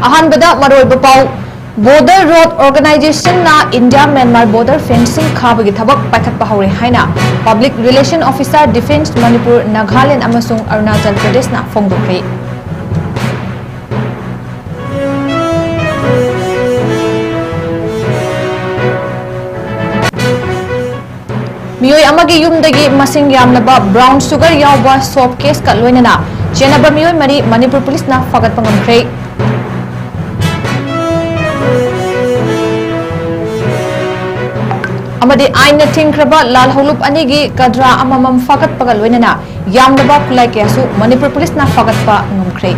अहानबदा मरोइब पाउ border road organization na India Myanmar border fencing khabagi thabak paikhatpa hore haina public relation officer defense manipur nagaland amasung arunachal pradesh na phongdokre मियोय अमगी युमदगी मसिंग यामनबा brown sugar यावबा soap case का लोइनना चेनबा मियोय मरी मणिपुर पुलिस ना फगतपा ngamkhre अमदी आइन थिंख्रबा लाल हौलुप अनिगी कद्रा अममम फगतपा लोइनना यामनबा खुलाई केसु मणिपुर पुलिस ना फगतपा ngamkhre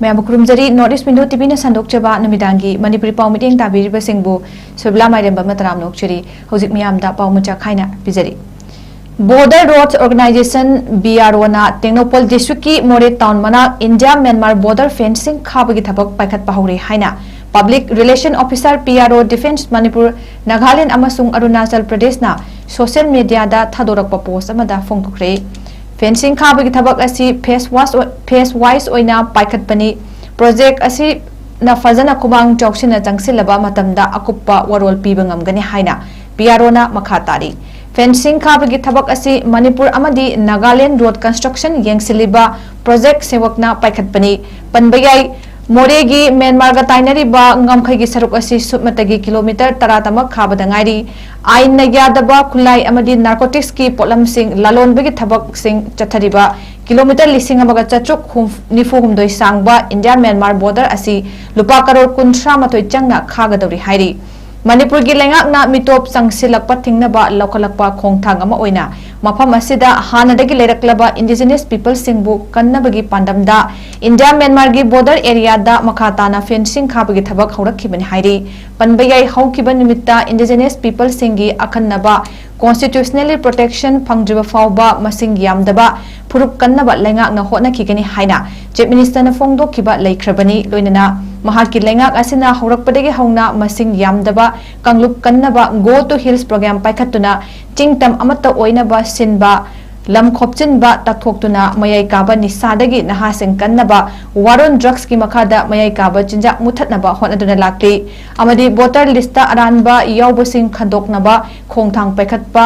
मैं खुरुमजरी नॉर्थ ईस्ट विंडो टीवी संदोक्चबा नमिदांगी मणिपुरी पाउ मिटिंग ताबीरिबा सिंगबु सुरबला माइरेंबा मतराम नोक्चरी हौजिक मियामदा पाउ मुचा खाइना पिजरी border roads organization BRO na Tengnopol district ki More town mana India Myanmar border fencing khabagi thabak paikhatpa hore haina public relation officer PRO defense Manipur Nagaland amasung Arunachal Pradesh na social media da thadorakpa post amada phongthokre fencing khabagi thabak asi face wise oina paikhatpani project asi na fazana khubang chauksina changsilaba matamda akuppa warol piba ngamgani haina PRO na makhatari fencing khabagi thabak asi Manipur amadi Nagaland road construction yengsiliba project sewakna paikhatpani panbayai Moregi Myanmar ga tainariba ngamkhai gi saruk asi supmatagi kilometer 10 tamak khabada ngairi ain na yadaba khulai amadi narcotics ki polam sing lalon bagi thabak sing chathariba kilometer lising amaga chachuk nifu humdoi sangba India Myanmar border asi lupa karor 13 changna khagadori hairi Manipur gi lengak na mitop sangsilakpa thingnaba lokalakpa khongthang ama oina mafam asida hanadagi leraklaba indigenous people singbu kannabagi pandamda India Myanmar gi border area da makhatana fencing khabagi thabak haurakkhibani hairi panbayai haukiba nimitta indigenous people singi akhannaba constitutionally protection phangdriba fawba masing yamdaba phurup kannaba lengak na hotna khigani haina chief minister na phongdokkiba leikhrabani loinana mahaki lengak asina haurakpadagi hauna masing yamdaba kanglup kannaba go to hills program paikhatuna chingtam amata oinaba sinba lam khopchinba takhoktuna mayai kaba nisadagi nahasing kannaba waron drugs ki makhada mayai kaba chinja muthatnaba honaduna lakli amadi voter lista aranba yawbasing khandoknaba khongthang paikhatpa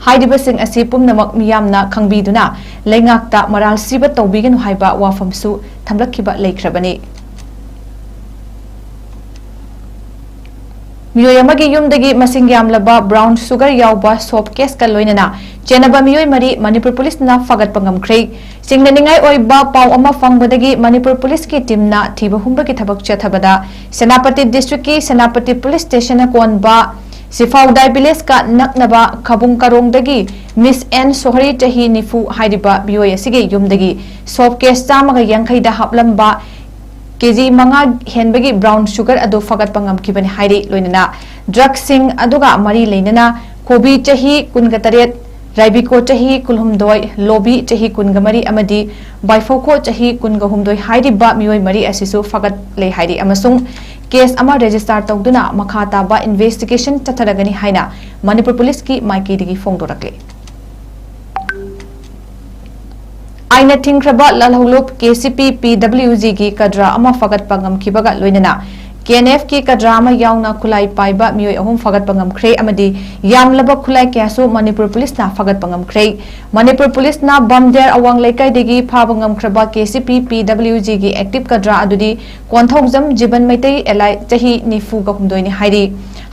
haidibasing asi pumnamak miyamna khangbiduna lengakta maral siba tawbiganu haiba wafamsu thamlakkiba leikrabani मियोय अमगी युमदगी मसिंग यामलबा brown sugar यावबा soap case का लोइनना चेनबा मियोय मरी Manipur police ना फगतपा ngamkhre सिंगननिंगाय ओइबा पाउ अमा फंगबदगी मणिपुर पुलिस की टीम ना थीबा हुंबगी थबक चथबदा सेनापति डिस्ट्रिक्ट की सेनापति पुलिस स्टेशन कोनबा सिफाउदाय विलेज का नकनबा खबुंग करोंगदगी मिस एन सोहरी चही निफु हाइरिबा मियोय असिगे युमदगी सोप केस चामगा यांखैदा हापलंबा केजी मंगा हेनबगी ब्राउन सुगर अदो फगत पंगम किबनि हाइरि लोइनना ड्रग सिंग अदुगा मरी लेनना कोबी चही कुनगतरेत राइबिको चही कुलहुमदोय लोबी चही कुनगमरी अमदी बाइफोको चही कुनगहुमदोय हाइरिबा मियोय मरी असिसु फगत ले हाइरि अमसुंग केस अमा रजिस्टर तौदुना मखाताबा इन्वेस्टिगेशन चथरगनि हाइना मणिपुर पुलिस की माइकेदिगी फोंदोरकले आइना थिंख्रबा लालहौलुप KCP PWG की कद्रा अमा फगत पंगम खिबगा लोइनना KNF की कद्रा अमा यावना खुलाई पाइबा मियोय अहुम फगत पंगम ख्रे अमदी यामलबा खुलाई क्यासु मणिपुर पुलिस ना फगत पंगम ख्रे मणिपुर पुलिस ना बमदेर अवांग लेकाई देगी फाबंगम ख्रबा KCP PWG की एक्टिव कद्रा अदुदी कोंथौजम जीवन मैतै एलाई चही निफु गहुमदोइनि हाइरि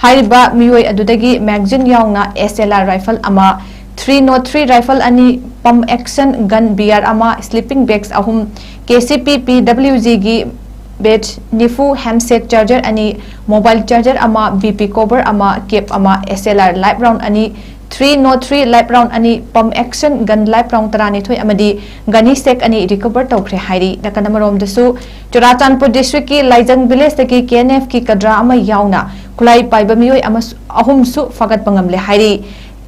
हाइरिबा मियोय अदुदगी मैगजीन यावना SLR राइफल अमा 303 राइफल अनि पम एक्शन गन BR अमा स्लीपिंग बैग्स अहुम KCP PWG की बेच निफु हैंडसेट चार्जर अनि मोबाइल चार्जर अमा BP कवर अमा केप अमा SLR लाइफ राउंड अनि 303 लाइफ राउंड अनि पम action gun life round तरानी थोय अमदी Ghani सेक अनि रिकवर तौख्रे हाइरि नकनमरोम दसु चुराचानपुर डिस्ट्रिक्ट की लाइजंग विलेज तकी KNF की कद्रा अमा यावना खुलाई पाइबा मियोय अमा अहुम सु फगत पंगमले हाइरि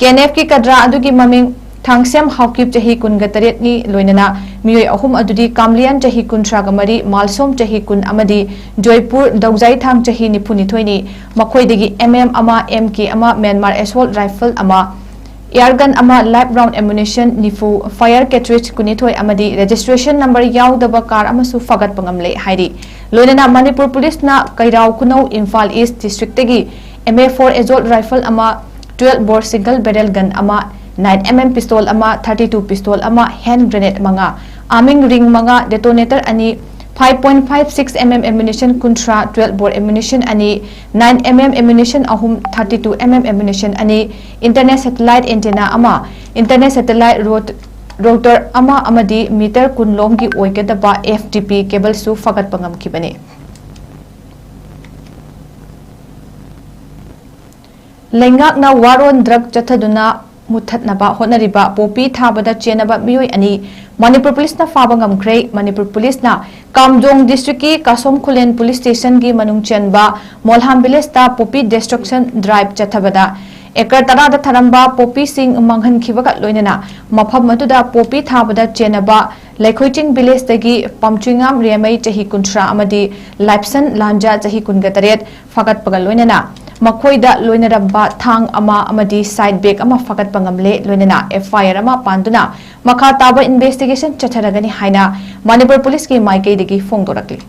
KNF की कद्रा अदुगी ममिंग थांगसेम हाउकिप चही कुनगा तरेतनी लोइनना मियोय अहुम अदुदी कामलियन चही कुनथ्रागा मरी मालसोम चही कुन अमदी जयपुर दौजाई थांग चही निफुनिथोइनी मखोइदगी अमा MK अमा म्यांमार एसोल्ट राइफल अमा एयरगन अमा लाइव राउंड एम्युनिशन निफु फायर कैट्रिज कुनिथोय अमदी रजिस्ट्रेशन नंबर याउदबा कार अमसु फगत पंगमले हाइरी लोइनना मणिपुर पुलिस ना कैराव कुनौ इम्फाल ईस्ट डिस्ट्रिक्ट तेगी MA4 एसोल्ट राइफल अमा 12 बोर सिंगल बैरल गन अमा 9mm पिस्तौल अमा 32 पिस्तौल अमा हैंड ग्रेनेड मंगा आर्मिंग रिंग मंगा डेटोनेटर अनि 5.56mm ammunition kuntra 12 bore ammunition ani 9mm ammunition ahum 32mm ammunition ani internet satellite antenna ama internet satellite router ama amadi meter kunlom gi oigadaba FTP cable su fagat pangam kibani lengak na waron drug chathaduna मुथतनबा होनरिबा Poppy थाबदा चेनबा मियोय अनि Manipur police ना फाबंगम grey Manipur police ना Kamjong district की कासोम खुलेन police station की मनुंग चेनबा मोलहाम village ता Poppy destruction drive चथबदा एकर तरादा थरंबा पोपी सिंग मंगहन खिबगा लोइनना मफम मतुदा Poppy थाबदा चेनबा लेखोइचिंग village तगी पमचुंगाम रेमई चही कुंथ्रा अमदी लाइफसन लांजा चही कुनगतरेत फगत पगल लोइनना मखोइदा लोइनरबा थांग अमा अमदी साइड बैग अमा फगत पंगमले लोइनना FIR अमा पांदुना मखा ताबा इन्वेस्टिगेशन चथरगनी हाइना मणिपुर पुलिस की माइकेदगी फोंगदोरकली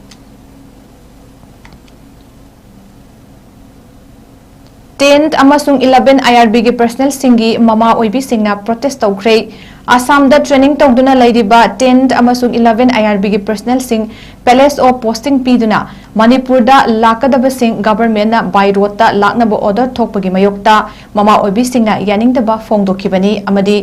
10th अमसुंग 11 IRB की पर्सनल सिंगी ममा ओइबी सिंगना प्रोटेस्ट तौख्रे आसाम दा ट्रेनिंग तौदुना लैदिबा 10th अमसुंग 11 IRB की पर्सनल सिंग पैलेस ऑफ पोस्टिंग पीदुना मणिपुर दा लाकदब सिंग गवर्नमेंट ना बाय रोड ता लाकनब ऑर्डर थोकपगी मयोक्ता ममा ओइबी सिंगना यानिंगदबा फोंगदोखिबनी अमदी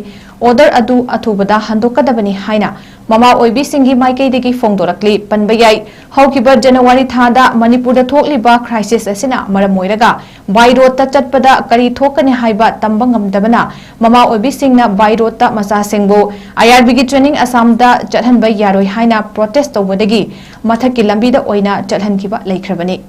ऑर्डर अदु अथुबदा हंदोकदबनी हाइना ममा ओइबी सिंगी माइकेदगी फोंगदोरकली पनबयाई हौकिबा जनवरी थादा मणिपुर दा थोकलिबा क्राइसिस असिना मरम ओइरगा बाय रोड ता चटपदा करी थोकने हाइबा तंबंगमदबना ममा ओइबी सिंगना बाय रोड ता मसा सिंगबो IRB की ट्रेनिंग असम दा चटहनबा यारोय हाइना प्रोटेस्ट तौबदगी मथकी लंबीदा ओइना चटहनखिबा लेख्रबनी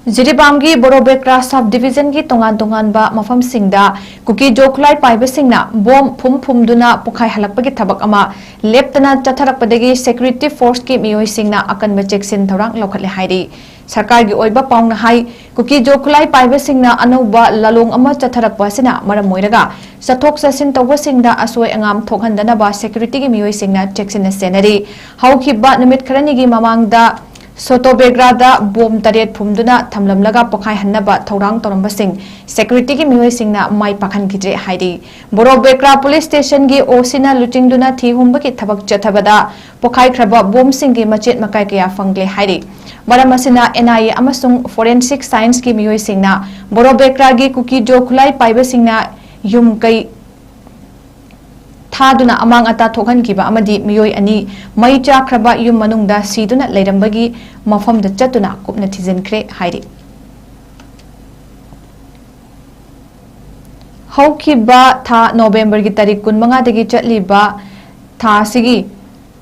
जिरीबाम की बोरोबेक्रा सब डिवीजन की तोंगान बा मफम सिंगदा कुकी जोखलाई पाइबे सिंगना बॉम फुमदुना पुखाई हलकपगी थबक अमा लेप्तना चथरकपदगी सिक्योरिटी फोर्स की मियोय सिंगना अकनबे चेक्सिन थौरांग लौखले हाइरी सरकार की ओइबा पाउंग हाई कुकी जोखलाई पाइबे सिंगना अनौबा ललोंग अमा चथरकपसिना मरम मोइरगा सथोक ससिन तौबा सिंगदा असोय अंगाम थोकहंदनबा सिक्योरिटी की मियोय सिंगना चेक्सिन सेनरी हौखिबा निमित खरनिगी ममांगदा सोटोबेग्रादा बोम तरेट फुमदुना थमलमलगा पखाई हन्नबा थौरांग तौरंबसिंग सिक्योरिटी की मियोयसिंगना माई पाखनखिद्रे हाइरी बोरोबेग्रा पुलिस स्टेशन की ओसिना लुचिंगदुना थीहुंबकी थबक चथबदा पखाई खरबा बोमसिंग की मचेत मकाई कया फंगले हाइरी मरम असिना NIA अमसुंग फोरेंसिक साइंस की मियोयसिंगना बोरोबेग्रा की कुकी जो खुलाई पाइबसिंगना युम कई थादुना अमांग अता थोखनखिबा अमदी मियोय अनि मई चाख्रबा युम मनुंगदा सीदुना लेरंबगी मफमदा चतुना कुपना थिजिनख्रे हाइरी हौखिबा था नवंबर की तारीख 15 दगी चटलिबा था सिगी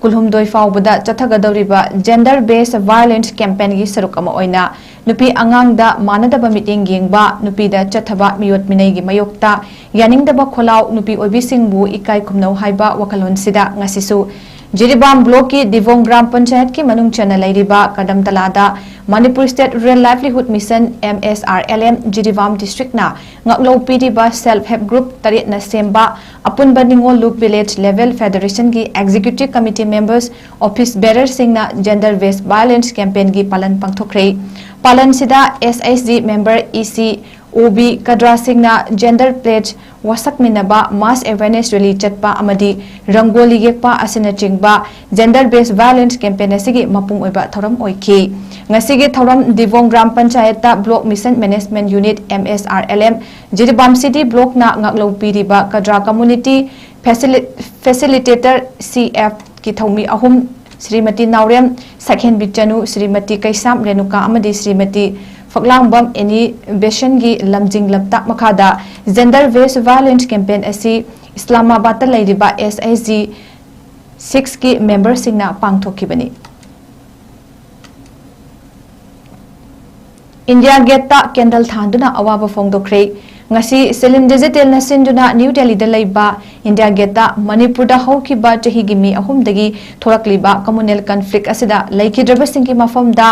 कुलहुमदोय फाउबदा चथगदौरिबा जेंडर बेस्ड वायलेंस कैंपेन की सरुकमा ओइना नुपी अंगांगदा मानदबा मीटिंग येंगबा नुपीदा चथबा मियोत मिनैगी मयोक्ता यानिंगदबा खोलाव नुपी ओबिसिंगबु इकाई खुमनौ हाइबा वखलोनसिदा ngasisu जिरीबाम ब्लॉक की दिवोंग ग्राम पंचायत की मनुंग चना लैरिबा कदम तलादा Manipur state rural livelihood mission MSRLM Jiribam district ना ngaklo पीरिबा सेल्फ हेल्प ग्रुप तरेत ना सेम्बा अपुनबा निंगोल लुक विलेज लेवल फेडरेशन की executive committee members office bearer सिंगना जेंडर बेस्ड वायलेंस कैंपेन की पालन पंगथोखरे पालन सिदा SHG मेंबर EC ओबी कद्रासिंगना gender pledge wasakminaba mass awareness rally chatpa amadi rangoli yekpa asina chingba gender based violence campaign asigi mapung oiba thoram oiki ngasigi thoram divong gram panchayat ta block mission management unit MSRLM Jiribam city block na ngaklo piriba kadra community facilitator CF ki thomi ahum Srimati Naurem Sakhen Bichanu Srimati Kaisam Renuka amadi Srimati Faklangbam any Beshangi Lamjing Laptak Makada Gender Based Violence Campaign asi Islamabad Ladiba SAG 6 ki member singna pangthokibani India Gate ta candle thanduna awaba fongdokre ngasi Selin Digital na sinduna New Delhi da laiba India Gate ta Manipur da haukiba chahi gimi ahumdagi thorakliba communal conflict asida laikhidraba singki mafamda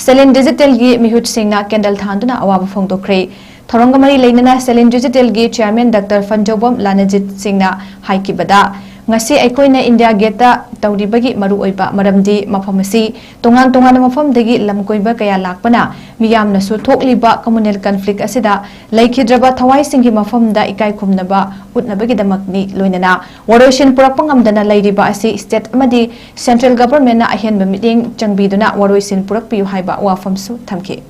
Selin Digital gi mihut singna candle thanduna awaba fongdokre thorongamari leinana Selin Digital gi chairman Dr. Fanjobam Lanajit singna haikibada ngasi aikoina India Gate ta tawribagi maru oiba maramdi mafamasi tongan mafamdagi lamkoiba kaya lakpana miyamna su thokliba communal conflict asida laikhidraba thawai singhi mafamda ikai khumnaba utnabagi damakni loinana waroishin purakpangamdana lairiba asi state amadi central government na ahenba meeting changbiduna waroisin purakpiu haiba wafamsu thamki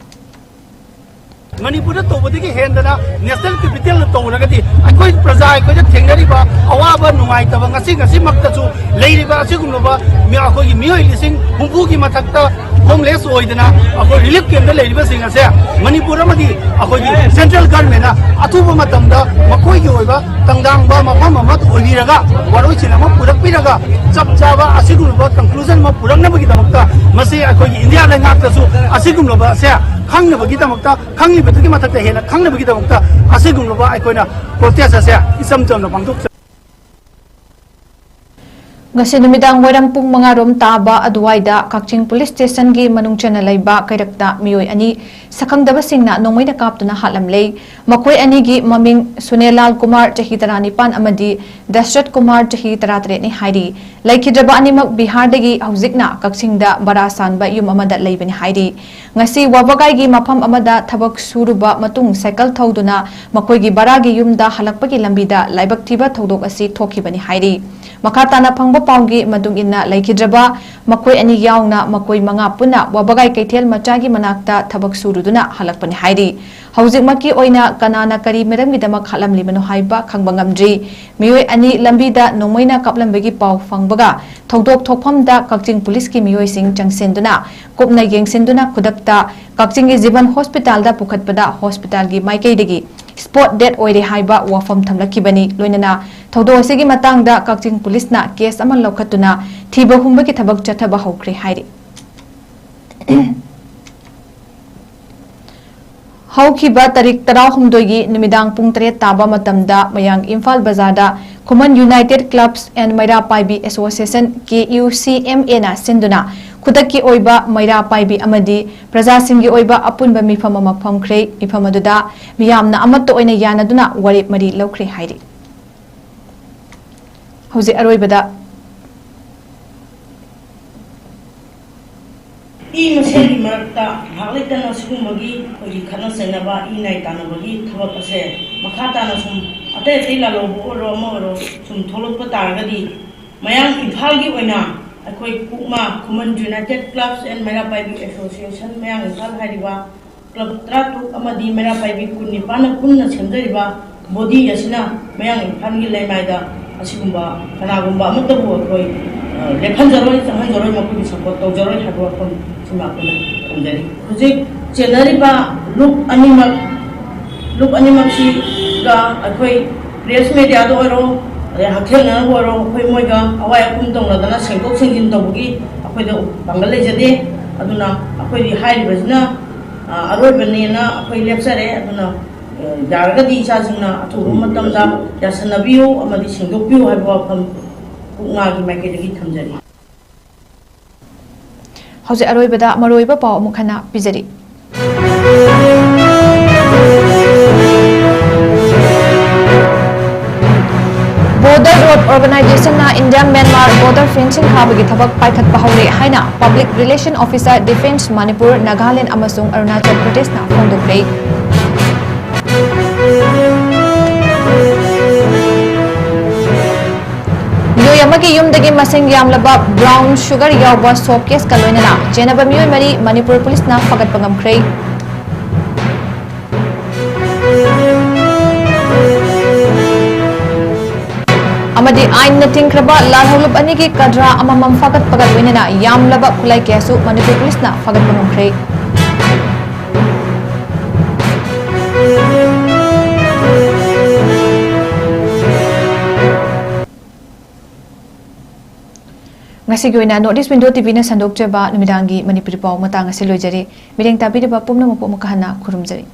Manipur to bodi ki hendana national capital to lagati akoi praja akoi thengari ba awaba nungai ta ngasi makta chu leiriba asigumba mi akoi mioi lising humbu ki mathakta homeless oidana akoi relief camp da leiriba sing ase Manipur amadi akoi central government na atuba matamda makoi ki oiba tangdang ba mafam amat oiriraga waroi chinama purakpiraga chapchaba asigumba conclusion ma purakna bagi damakta mase akoi India la ngakta chu asigumba ase khangna bagi damakta khangni betugi mathakta hena khangna bagi damakta asigumba aikoina protest ase isam chamna pangthok ngasi numidang waram pung mga rom taba aduwaida Kakching police station gi manungchana laiba kairakta mioi ani sakhangdaba singna nongmaina kaptuna halamlei makoi ani gi maming Sunelal Kumar chahi 19 amadi Dashrat Kumar chahi 33 ni hairi laikhidraba animak Bihar dagi haujikna Kakchingda barasan ba yum amada leibani hairi ngasi wabagai gi mafam amada thabak suruba matung cycle thauduna makoi gi baragi yumda halakpagi lambida laibak thiba thodok asi thokibani hairi makatana phangba paugi madung inna laikhidraba makoi ani yaungna makoi manga puna wabagai kaithel machagi manakta thabak suruduna halakpani hairi haujik maki oina kanana kari meram gidamak halamli mano haiba khangbangamdri mioi ani lambida nomoina kaplambegi pau phangbaga thodok thokphamda Kakching police ki mioi sing changsenduna kopna yengsenduna khudakta Kakching gi Jiban hospital da pukhatpada hospital gi maikaidagi spot dead oire haiba wafam thamlakibani loinana thodo asigi matangda Kakching police na case aman lokhatuna thiba humba ki thabak chathaba hokre hairi haukiba tarik 16 gi numidang pung 3 taba matamda mayang Imphal Bazar da Common United Clubs and Maira Paibi Association 𝐶𝐢𝐯𝐞𝐰𝐬 sinduna khudaki oiba Maira Paibi amadi praja singgi oiba apunba mifam ama phamkhre mifam aduda miyamna amatto oina yanaduna warip mari lokre hairi hauji aroibada maseli marakta haglitana sugumagi ogi khana sainaba nai tanabagi thabak ase makhata na sum ate tila lobu oro moro sum tholokpa targadi mayang Imphal gi oina akoi Pukma Common United Clubs and Maira Paibi Association mayang Imphal hariba club tratu amadi Maira Paibi kunni pana kunna semdariba body asina mayang Imphal gi laimaida asigumba kanagumba amatabu akoi lekhan jaroi sahan jaroi makui support to jaroi habo kon sumakuna amjari hujik chenariba look animak si ga akoi press media do oro hakhel na oro khoi moiga awai akum tong ladana sengkok sengin tobugi akoi do bangal lejade aduna akoi di hairi bazna aroi banena akoi lecture aduna yargadi chajingna aturu matamda yasanabiu amadi sengdokpiu haiba pham ngagi maikedi thamjari hauji aroibada maroiba paw mukhana pijari Border Road Organization na India Myanmar border fencing habagi thabak paikhat pahore haina Public Relation Officer Defense Manipur Nagaland amasung Arunachal Pradesh na phongdokre amagi yumdagi masing yamlaba brown sugar yawba soap case ka loinana jenaba miyoy mari manipur police na fagat pangamkhrei amadi ain na tingkraba lalhulub anigi kadra amamam fagat pagat loinana yamlaba khulai kesu manipur police na fagat pangamkhrei ngasi goina notice window tv na sandok jaba numidangi manipuri paw mata ngasi lojari mireng tabi de ba pumna mo mo kahana khurumjari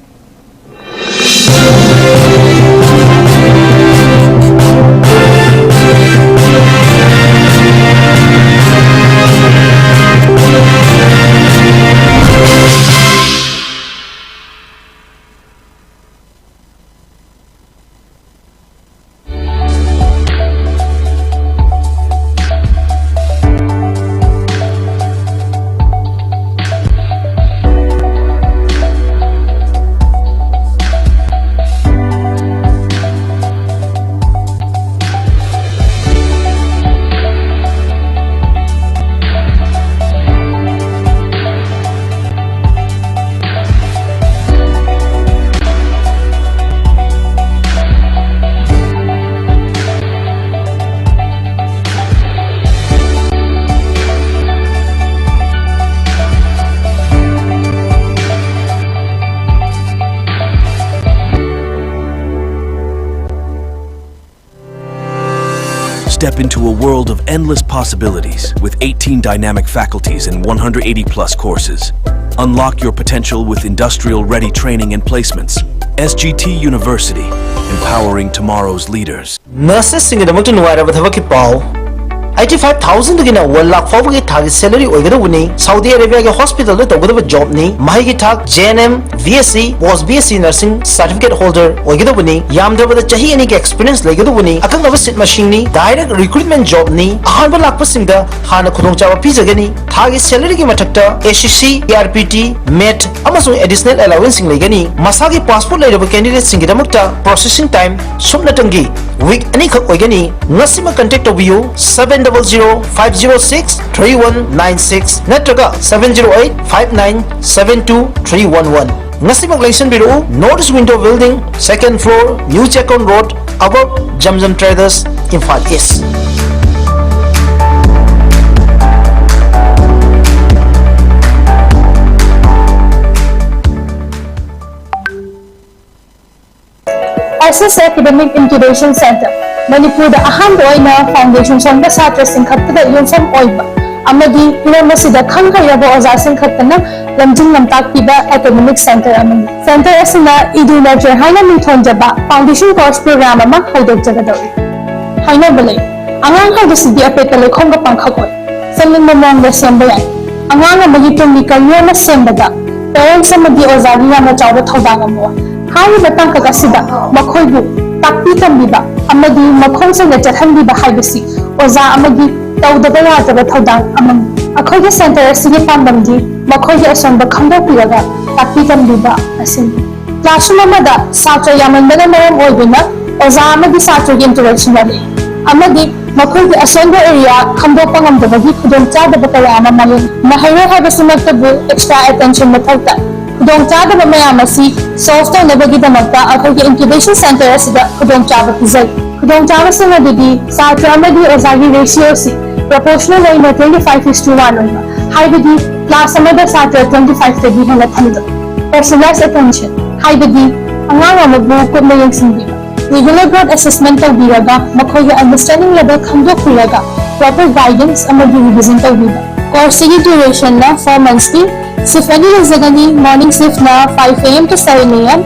Step into a world of endless possibilities with 18 dynamic faculties and 180 plus courses. Unlock your potential with industrial-ready training and placements. SGT University, empowering tomorrow's leaders. Nurses singing the Mutunwara with Havaki Pau. 85,000 again, 1 lakh for target salary or Guni, Saudi Arabia hospital with a job ni, Mahigi Tag, JNM, VSc, was BSc nursing certificate holder or Gidawuni, Yamda with a Chahianic experience like Gidawuni, a kind of a sit machine ni, direct recruitment job ni, a hundred lakh passing the Hana Kudonchawa pizza gani, target salary gimatakta, ACC, ARPT, MET, Amazon additional allowance in Legani, Masagi passport level candidate Singidamukta, processing time, Sumnatangi, week any Ogani, Nasima contact of you, 700-506-3196 Netraga 708-5972-311 Nasima Glacian Bureau Notice Window Building 2nd floor New Chekon Road above Jamjam Traders Imphal East. SS Academic Incubation Center Manipur da aham oina foundation sonda satra singkhatta yunfam oiba amadi hiramasi da khangha yabo oza singkhatta lamjing lamtak piba academic center amani center asina idu lecture haina minthonjaba foundation course program ama hodok jagadori haina bale angang ha da sidi apeka lekhonga pangkhakoi samin momong da sembaya angang amagi tumni kalyo na sembada parents amadi oza ni na chawda thodang amwa hai batang ka kasida makhoibu takpi tambiba amadi makhon sang na chathanbiba haibasi oza amadi tawdaba yadaba thodang amang akhoge center asigi pambamdi makhoge asonba khandopiraga takpi tambiba asin classroom amada satra yamanbana maram oibina oza amadi satra gi interaction wali amadi makhoge asonba area khandopa ngamdabagi khudong chadaba kaya amamali mahayra haibasimaktabu extra attention mathauta Kudong chadaba mayamasi solve tawnabagidamakta akhoge incubation center asida kudong chaba pizai kudong chaba singa didi satra amadi ozagi ratio si proportional oina 25:1 oina haibadi class amada satra 25 tagi hena thamda personalized attention haibadi angang amabu kudna yengsingi regular growth assessment tawbiraga makhoge understanding level khamdokuraga proper guidance amadi revision tawbiba course gi duration na 4 months ki Shift any Zagani morning shift na 5 AM to 7 AM,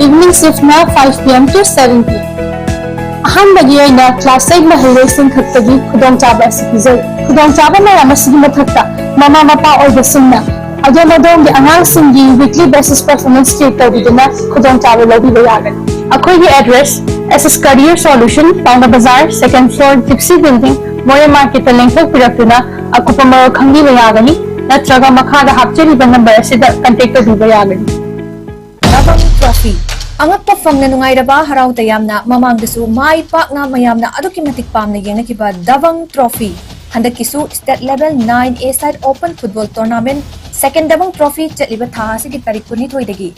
evening shift na 5 PM to 7 PM. Ahan bagi na class side mahal sing khattagi khudong chaba sikizai. Khudong chaba na masigi mathakta mama mapa or basingna. Again adong the angang singi weekly basis performance check tawidina khudong chaba labi bayagan. Akhoi gi address SS Career Solution, Pauna Bazaar, 2nd floor, Gypsy Building, Moya Market lengthok piratuna akupamaro khangi bayagani. Natraga makhada hapchari number asida contact tawbiba yagani. Trophy Angakpa famna nungairaba harau tayamna mamangdasu mai pakna mayamna aduki matik pamna yengnakiba Dabang Trophy handakisu state level 9A side open football tournament second Dabang Trophy chatliba tha asigi tarik kuni thoidagi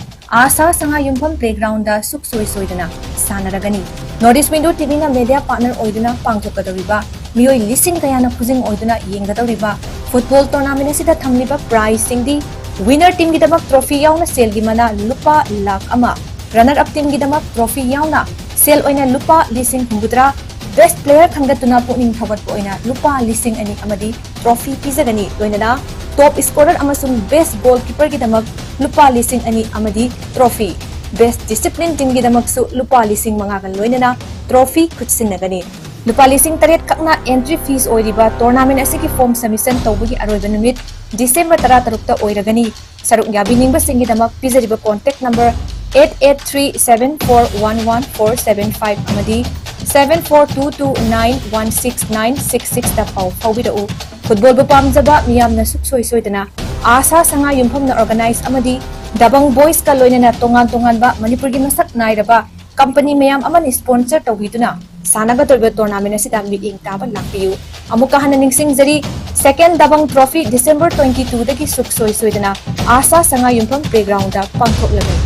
asa sanga yumpham playground da suksoi soidana sanaragani Northeast Window TV na media partner oiduna pangthokadoriba miyoi lising kayana khujing oiduna yenggadoriba football tournament asida thamliba prize singdi winner team gidabak trophy yauna sel gi mana lupa lakh ama runner up team gidamak trophy yauna sel oina lupa lising humbudra best player khangatuna puning thawat po oina lupa lising ani amadi trophy pizagani loinana top scorer amasung best goalkeeper gidamak lupa lising ani amadi trophy best discipline team gidamak su lupa lising mangakan loinana trophy khutsinagani lupa lising taret kakna entry fees oiriba tournament asiki form submission tawbagi aroiba numit December 13 ta oiragani saruk yabining ba singidamak pizariba contact number 8837411475 amadi 7422916966 da pau phawbidau football bu pamjaba miyamna suksoi soidana asa sanga yumpham na organize amadi Dabang boys ka loinana tongan ba manipur gi masak nairaba company mayam amani sponsor tawhiduna sanaga torbe tournament asida meeting taba lakpiu amuka hananing singjari second Dabang Trophy December 22 dagi suksoi soidana asa sanga yumpham playground da pangthok lagai